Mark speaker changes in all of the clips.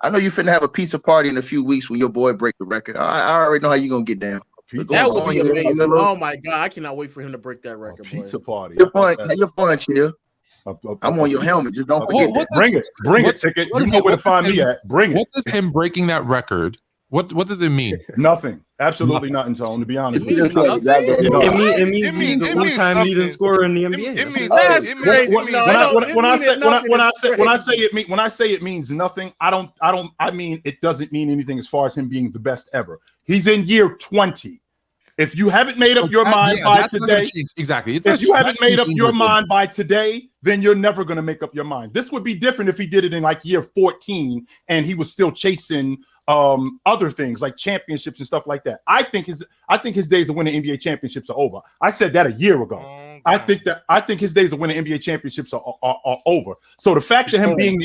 Speaker 1: I know you finna have a pizza party in a few weeks when your boy break the record. I already know how you gonna get down.
Speaker 2: That would be amazing. Oh my God, I cannot wait for him to break that record.
Speaker 3: Pizza party.
Speaker 1: You're fun, chill. I'm on your helmet. Just don't forget that.
Speaker 3: Bring it, Ticket. You know where to find me at. Bring it.
Speaker 4: What does him breaking that record? What does it mean?
Speaker 3: Nothing. Absolutely nothing, Tone. To be honest,
Speaker 2: it means nothing.
Speaker 5: It means he's the one-time leading scorer in the NBA.
Speaker 3: It means when I say it means nothing, I mean it doesn't mean anything as far as him being the best ever. He's in year 20. If you haven't made up your mind by today,
Speaker 4: exactly.
Speaker 3: If you haven't made up your mind by today, then you're never going to make up your mind. This would be different if he did it in like year 14 and he was still chasing other things like championships and stuff like that. I think his days of winning NBA championships are over. I said that a year ago. I think his days of winning NBA championships are over. So the fact that him being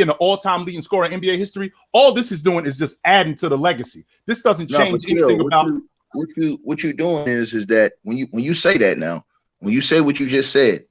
Speaker 3: the all-time leading scorer in NBA history, all this is doing is just adding to the legacy. This doesn't change anything about
Speaker 1: what you're doing is that when you say that now, when you say what you just said,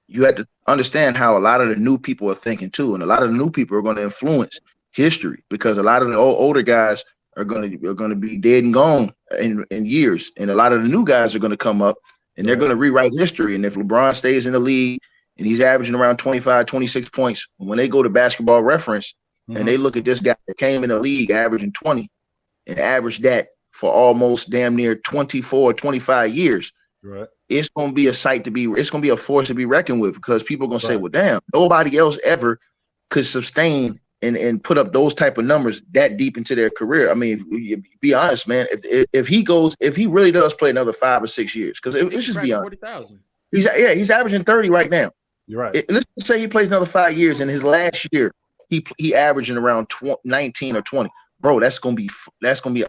Speaker 1: you have to understand how a lot of the new people are thinking too, and a lot of the new people are going to influence history because a lot of the older guys are going to be dead and gone in years, and a lot of the new guys are going to come up and they're going to rewrite history. And if LeBron stays in the league and he's averaging around 25, 26 points, when they go to Basketball Reference and they look at this guy that came in the league averaging 20 and averaged that for almost damn near 24, 25 years, it's going to be it's going to be a force to be reckoned with because people are going to say, well, damn, nobody else ever could sustain and put up those type of numbers that deep into their career. I mean, be honest, man. If he really does play another 5 or 6 years, because it's just be honest,
Speaker 2: 40,000.
Speaker 1: He's averaging 30 right now.
Speaker 3: You're right.
Speaker 1: Let's say he plays another 5 years, and his last year he averaging around 19 or 20. Bro, that's gonna be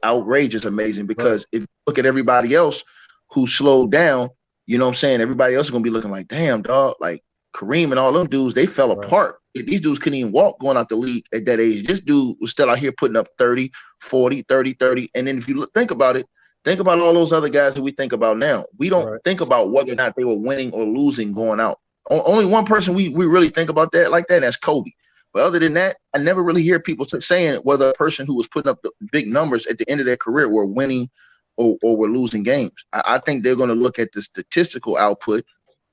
Speaker 1: outrageous, amazing. Because if you look at everybody else who slowed down, you know what I'm saying. Everybody else is gonna be looking like, damn, dog, like Kareem and all them dudes, they fell apart. These dudes couldn't even walk going out the league at that age. This dude was still out here putting up 30, 40, 30, 30. And then if you think about it, think about all those other guys that we think about now. We don't think about whether or not they were winning or losing going out. Only one person we really think about that like that, and that's Kobe. But other than that, I never really hear people saying whether a person who was putting up the big numbers at the end of their career were winning or were losing games. I think they're going to look at the statistical output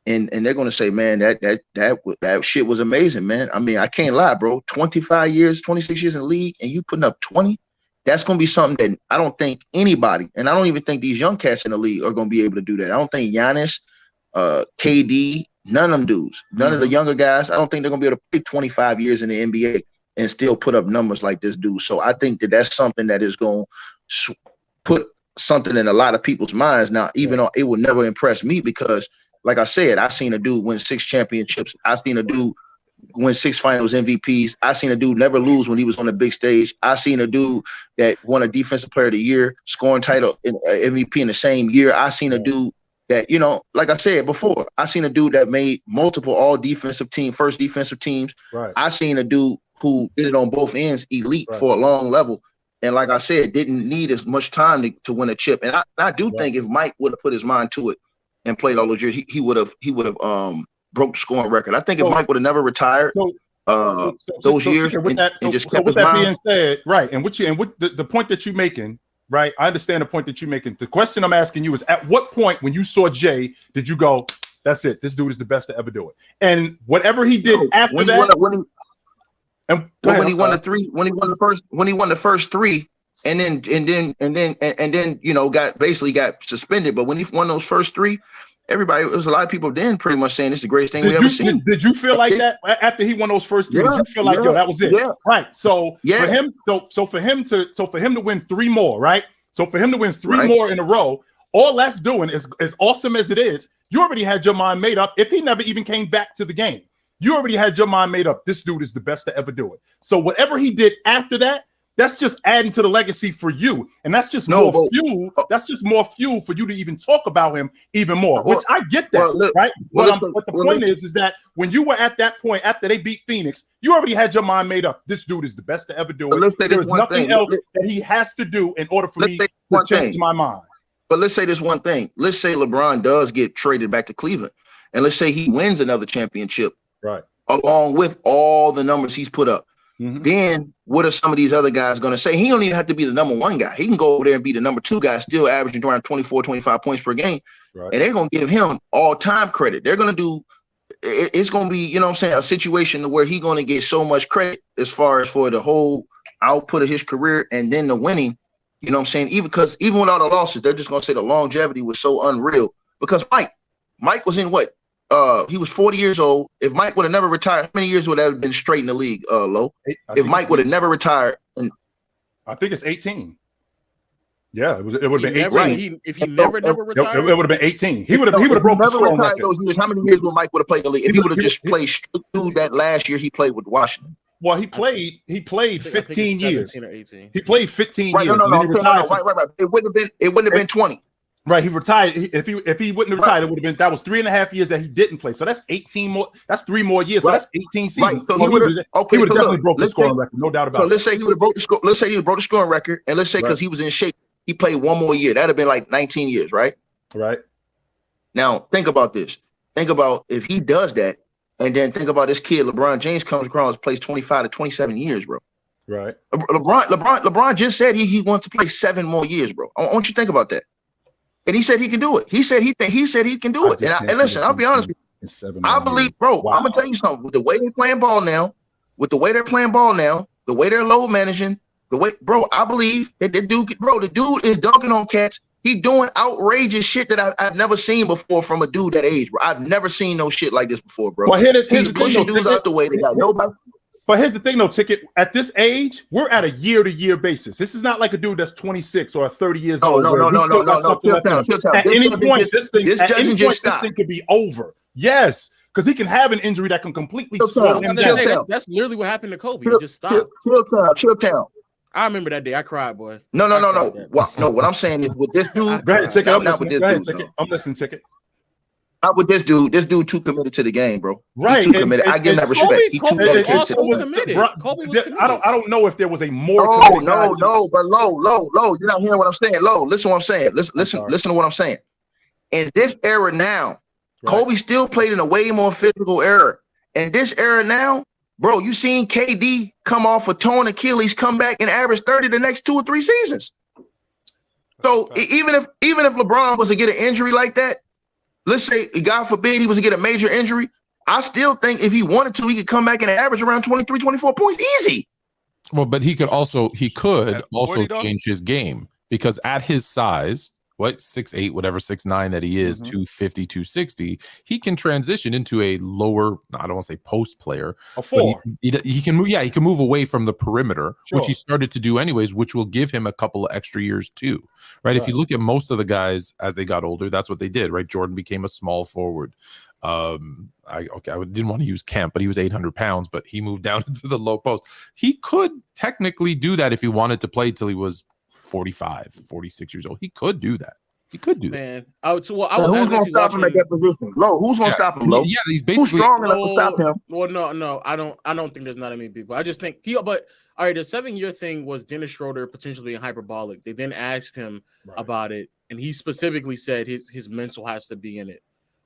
Speaker 1: and they're going to say, man, that shit was amazing, man. I mean, I can't lie, bro. 25 years, 26 years in the league, and you putting up 20, that's going to be something that I don't think anybody, and I don't even think these young cats in the league are going to be able to do that. I don't think Giannis, KD, none of them dudes, none of the younger guys, I don't think they're going to be able to play 25 years in the NBA and still put up numbers like this dude. So I think that's something that is going to put something in a lot of people's minds. Now, even though it would never impress me because, like I said, I seen a dude win 6 championships. I seen a dude win 6 finals MVPs. I seen a dude never lose when he was on the big stage. I seen a dude that won a defensive player of the year, scoring title in MVP in the same year. I seen a dude that, you know, like I said before, I seen a dude that made multiple first defensive teams.
Speaker 3: Right.
Speaker 1: I seen a dude who did it on both ends, elite for a long level. And like I said, didn't need as much time to win a chip. And I do think if Mike would have put his mind to it and played all those years, he would have broke the scoring record. I think if Mike would have never retired those years and just kept his mind.
Speaker 3: Being said, right, and with the point that you're making, right, I understand the point that you're making. The question I'm asking you is, at what point when you saw Jay did you go, that's it, this dude is the best to ever do it? And whatever he did after when he
Speaker 1: won the first 3. And then you know got suspended. But when he won those first 3, everybody, there was a lot of people then pretty much saying this is the greatest thing we ever seen.
Speaker 3: Did you feel like that after he won those first 3? Did you feel like that was it?
Speaker 1: Yeah.
Speaker 3: Right. So for him, for him to win 3 more, right? So for him to win 3 more in a row, all that's doing is, as awesome as it is, you already had your mind made up. If he never even came back to the game, you already had your mind made up. This dude is the best to ever do it. So whatever he did after that, that's just adding to the legacy for you, and that's just more fuel. That's just more fuel for you to even talk about him even more. Which I get that, right? But the point is that when you were at that point after they beat Phoenix, you already had your mind made up. This dude is the best to ever do it. There's nothing else that he has to do in order for me to change my mind.
Speaker 1: But let's say this one thing. Let's say LeBron does get traded back to Cleveland, and let's say he wins another championship,
Speaker 3: right,
Speaker 1: along with all the numbers he's put up. then what are some of these other guys going to say? He don't even have to be the number one guy. He can go over there and be the number two guy, still averaging around 24, 25 points per game. Right. And they're going to give him all-time credit. They're going to do – it's going to be, you know what I'm saying, a situation where he's going to get so much credit as far as for the whole output of his career and then the winning. You know what I'm saying? Even with all the losses, they're just going to say the longevity was so unreal. Because Mike was in what? He was 40 years old. If Mike would have never retired, how many years would that have been straight in the league, Lo? If Mike would have never retired.
Speaker 3: I think it's 18. Yeah, it would have been 18.
Speaker 2: Right. If he never retired,
Speaker 3: it would have been 18. He would have broke the scoring record.
Speaker 1: Those years. How many years would Mike would have played in the league? If he would have just played through that last year he played with Washington.
Speaker 3: Well, he played 15 years. He played 15
Speaker 1: right,
Speaker 3: years.
Speaker 1: No. Right. It wouldn't have been 20.
Speaker 3: Right, he retired. If he wouldn't have retired, it would have been that was 3.5 years that he didn't play. So that's 18 more. That's 3 more years. So that's 18 seasons. Right. So he would have definitely broke the scoring record, no doubt about it. So
Speaker 1: let's say he would have broke the score. Let's say he broke the scoring record, and let's say because he was in shape, he played 1 more year. That'd have been like 19 years, right?
Speaker 3: Right.
Speaker 1: Now think about this. Think about if he does that, and then think about this kid, LeBron James comes across, plays 25 to 27 years, bro.
Speaker 3: Right.
Speaker 1: LeBron just said he wants to play 7 more years, bro. I want you to think about that. And he said he can do it. He said he can do it. And listen, I'll be honest with you. I believe, bro. Wow. I'm gonna tell you something. With the way they're playing ball now, the way they're load managing, bro, I believe that the dude is dunking on cats. He doing outrageous shit that I've never seen before from a dude that age, bro. I've never seen no shit like this before, bro.
Speaker 3: Well, here's
Speaker 1: pushing dudes out the way. They got nobody.
Speaker 3: But here's the thing, though, Ticket. At this age, we're at a year-to-year basis. This is not like a dude that's 26 or 30 years old.
Speaker 1: No.
Speaker 3: At any point, this thing could be over. Yes, because he can have an injury that can completely slow him down.
Speaker 2: That's literally what happened to Kobe. He just stopped.
Speaker 1: Chill town.
Speaker 2: I remember that day. I cried, boy.
Speaker 1: No. What I'm saying is with this dude.
Speaker 3: Go ahead, Ticket. I'm listening, Ticket.
Speaker 1: Not with this dude. This dude too committed to the game, bro.
Speaker 3: Right.
Speaker 1: He's too committed. I give him that respect.
Speaker 2: Kobe was also committed. Kobe was committed.
Speaker 3: I don't know if there was a more.
Speaker 1: No. But low. You're not hearing what I'm saying. Low. Listen to what I'm saying. Listen to what I'm saying. In this era now, Kobe still played in a way more physical era. In this era now, bro, you seen KD come off a torn Achilles, come back and average 30 the next 2 or 3 seasons. So even if LeBron was to get an injury like that, let's say, God forbid, he was to get a major injury, I still think if he wanted to, he could come back and average around 23, 24 points easy.
Speaker 4: Well, but he could also change his game because at his size, 6'8", whatever, 6'9" that he is, 250, 260, he can transition into a lower, I don't want to say post player.
Speaker 3: A 4.
Speaker 4: He can move, he can move away from the perimeter, which he started to do anyways, which will give him a couple of extra years too. Right? If you look at most of the guys as they got older, that's what they did, right? Jordan became a small forward. I didn't want to use Kemp, but he was 800 pounds, but he moved down into the low post. He could technically do that if he wanted to play till he was 45, 46 years old. He could do that. He could do that.
Speaker 1: Who's going to stop him at that position? Low. Who's going to stop him? Low.
Speaker 4: Yeah, he's basically
Speaker 1: who's strong enough to stop him.
Speaker 2: Well, no. I don't think there's not many people. I just think But all right, the 7-year thing was Dennis Schroeder potentially being hyperbolic. They then asked him about it, and he specifically said his mental has to be in it,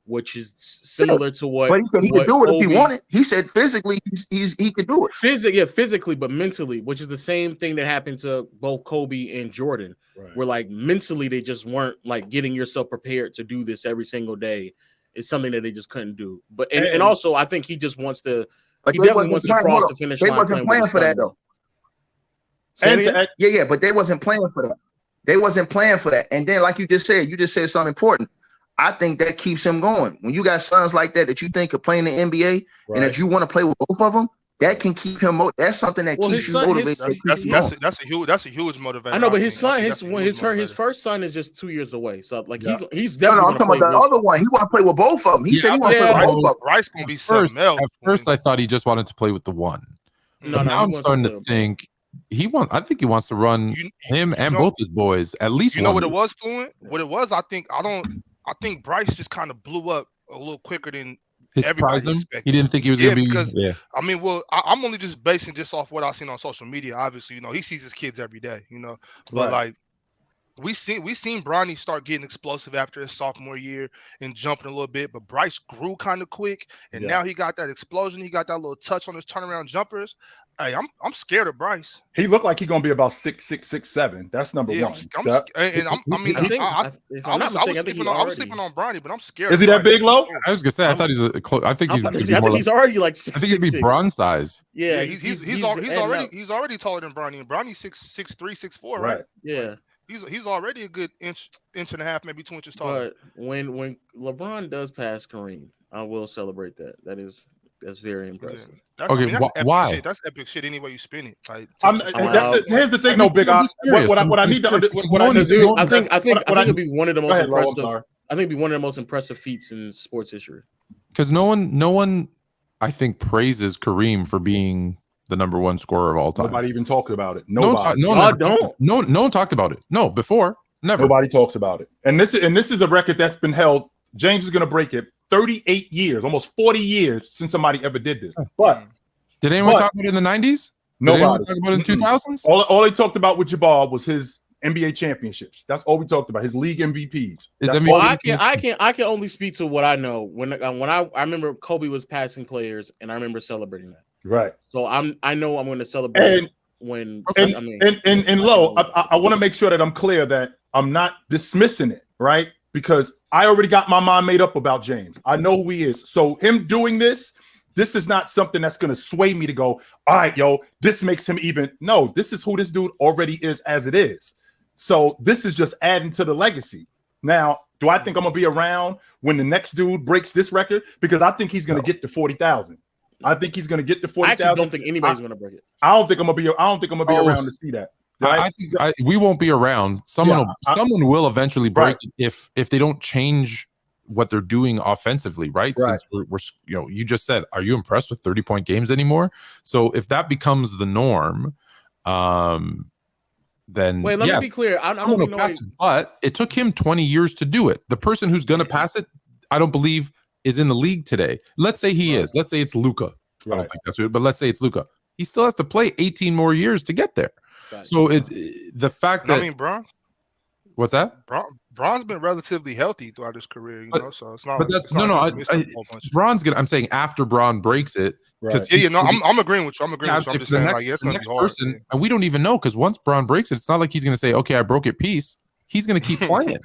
Speaker 2: which is similar to what.
Speaker 1: But he said he could do it if he wanted. He said physically he could do it.
Speaker 2: Physically, but mentally, which is the same thing that happened to both Kobe and Jordan. Right. Where like mentally they just weren't like getting yourself prepared to do this every single day. It's something that they just couldn't do. But and also I think he just wants to. He definitely wants to cross the finish line.
Speaker 1: They wasn't playing for that though. Yeah, but they wasn't playing for that. They wasn't playing for that. And then, like you just said something important. I think that keeps him going. When you got sons like that you think are playing the NBA and that you want to play with both of them, that can keep him. That's something that keeps you motivated.
Speaker 6: That's a huge motivator.
Speaker 2: I know, but his first son is just 2 years away. So like he's definitely.
Speaker 1: I'm talking about the other one. He want to play with both of them. He said he want to play with both of them.
Speaker 6: Rice gonna be something else.
Speaker 4: At first, I thought he just wanted to play with the one. Now I'm starting to think. I think he wants to run him and both his boys at least.
Speaker 6: You know what it was, Fluent? What it was, I think Bryce just kind of blew up a little quicker than
Speaker 4: surprised him. He didn't think he was going to be.
Speaker 6: Because, I mean, I'm only just basing just off what I've seen on social media. Obviously, he sees his kids every day, But like we seen Bronny start getting explosive after his sophomore year and jumping a little bit, but Bryce grew kind of quick, and now he got that explosion. He got that little touch on his turnaround jumpers. Hey, I'm scared of Bryce.
Speaker 3: He looked like he's gonna be about 6'6", 6'7". That's number one.
Speaker 6: I was sleeping on Bronny, but I'm scared.
Speaker 3: Is he that big, low?
Speaker 4: I was gonna say I thought he's I think
Speaker 2: he's already like 6'6".
Speaker 4: I think he'd be Bron size.
Speaker 2: Yeah,
Speaker 6: he's already taller than Bronny, and Bronny's 6'3", 6'4", right?
Speaker 2: Yeah.
Speaker 6: He's already a good inch and a half, maybe 2 inches taller.
Speaker 2: But when LeBron does pass Kareem, I will celebrate that. That's very impressive.
Speaker 4: Okay, why?
Speaker 6: Shit. That's epic shit. Any way you spin it, like,
Speaker 3: here's the thing, no big. What I need to
Speaker 2: I think it'd be one of the most impressive. I think it'd be one of the most impressive feats in sports history.
Speaker 4: Because no one, I think, praises Kareem for being the number 1 scorer of all time.
Speaker 3: Nobody even talked about it.
Speaker 4: No one talked about it. No, before, never.
Speaker 3: Nobody talks about it. And this is a record that's been held. James is going to break it. 38 years, almost 40 years since somebody ever did this. But
Speaker 4: did anyone talk about it in the 90s?
Speaker 3: Nobody
Speaker 4: talk about it in the 2000s.
Speaker 3: All they talked about with Jabbar was his NBA championships. That's all we talked about. His league MVPs.
Speaker 2: I can only speak to what I know. When I remember Kobe was passing players, and I remember celebrating that.
Speaker 3: Right.
Speaker 2: So I know I'm going to celebrate when.
Speaker 3: Low. I want to make sure that I'm clear that I'm not dismissing it. Right. Because I already got my mind made up about James. I know who he is. So him doing this is not something that's going to sway me to go, all right, yo, this makes him even. No, this is who this dude already is as it is. So this is just adding to the legacy. Now, do I think I'm going to be around when the next dude breaks this record? Because I think he's going to get to 40,000. I think he's going to get to 40,000.
Speaker 2: I actually don't think anybody's going to break it.
Speaker 3: I don't think I'm going to be around to see that. Right?
Speaker 4: I think we won't be around. Someone will eventually break it if they don't change what they're doing offensively, right? Since we're you just said, are you impressed with 30-point games anymore? So if that becomes the norm, then
Speaker 2: wait, let me be clear. I don't think
Speaker 4: pass it, but it took him 20 years to do it. The person who's going to pass it, I don't believe, is in the league today. Let's say he is. Let's say it's Luka. I don't think that's it, but let's say it's Luka. He still has to play 18 more years to get there. So it's the fact that
Speaker 6: Bron.
Speaker 4: What's that?
Speaker 6: Bron's been relatively healthy throughout his career, so it's not.
Speaker 4: But that's Bron's gonna. I'm saying after Bron breaks it,
Speaker 6: because I'm agreeing with you. I'm just saying it's gonna be hard.
Speaker 4: And we don't even know because once Bron breaks it, it's not like he's gonna say, "Okay, I broke it, peace." He's gonna keep playing.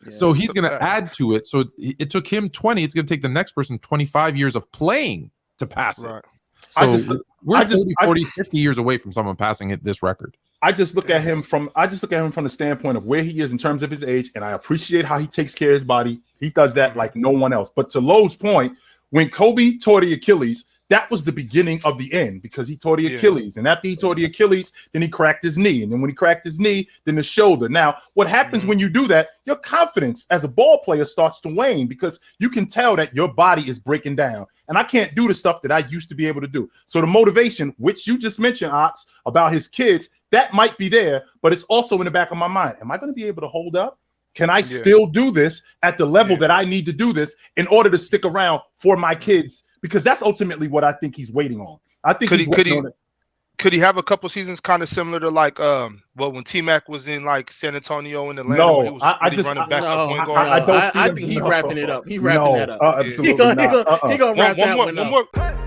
Speaker 4: So he's gonna add to it. So it took him 20. It's gonna take the next person 25 years of playing to pass it. So we're 40, 50 years away from someone passing this record.
Speaker 3: I just look at him from the standpoint of where he is in terms of his age, and I appreciate how he takes care of his body. He does that like no one else. But to Lowe's point, when Kobe tore the Achilles, that was the beginning of the end because he tore the Achilles. And after he tore the Achilles, then he cracked his knee. And then when he cracked his knee, then the shoulder. Now, what happens when you do that, your confidence as a ball player starts to wane because you can tell that your body is breaking down. And I can't do the stuff that I used to be able to do. So the motivation, which you just mentioned, Ox, about his kids, that might be there, but it's also in the back of my mind. Am I going to be able to hold up? Can I still do this at the level that I need to do this in order to stick around for my kids? Because that's ultimately what I think he's waiting on. I think
Speaker 6: could he have a couple seasons kind of similar to like when T-Mac was in like San Antonio and Atlanta?
Speaker 3: No, I don't see.
Speaker 2: I think he's wrapping it up. He's wrapping that up.
Speaker 3: Absolutely not.
Speaker 2: He gonna wrap that one up.